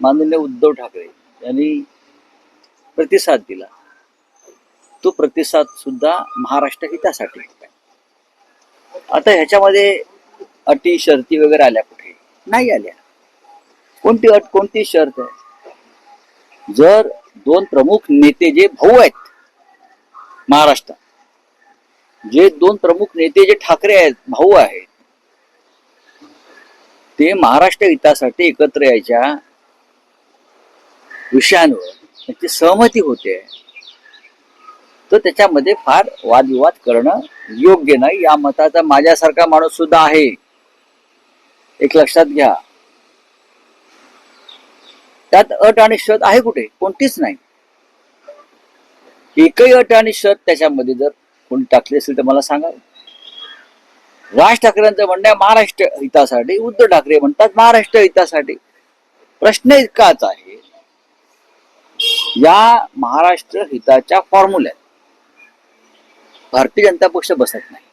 माननीय उद्धव ठाकरे यांनी प्रतिसाद दिला, तो प्रतिसाद सुद्धा महाराष्ट्र हितासाठी. आता ह्याच्यामध्ये अटी शर्ती वगैरे आल्या कुठे? नाही आल्या. कोणती अट, कोणती शर्त आहे? जर दोन प्रमुख नेते जे भाऊ आहेत महाराष्ट्रात, जे दोन प्रमुख नेते जे ठाकरे आहेत, भाऊ आहेत, ते महाराष्ट्र हितासाठी एकत्र यायच्या विषयांवर त्यांची सहमती होते, तर त्याच्यामध्ये फार वादविवाद करणं योग्य नाही. या मताचा माझ्यासारखा माणूस सुद्धा आहे, एक लक्षात घ्या. त्यात अट आणि शर्त आहे कुठे? कोणतीच नाही. एकही अट आणि शर्त त्याच्यामध्ये जर कोणी टाकली असेल तर मला सांगा. राज ठाकरेंचं म्हणणं आहे महाराष्ट्र हितासाठी, उद्धव ठाकरे म्हणतात महाराष्ट्र हितासाठी. प्रश्न इतकाच आहे, या महाराष्ट्र हिताच्या फॉर्म्युल्यात भारतीय जनता पक्ष बसत नाही.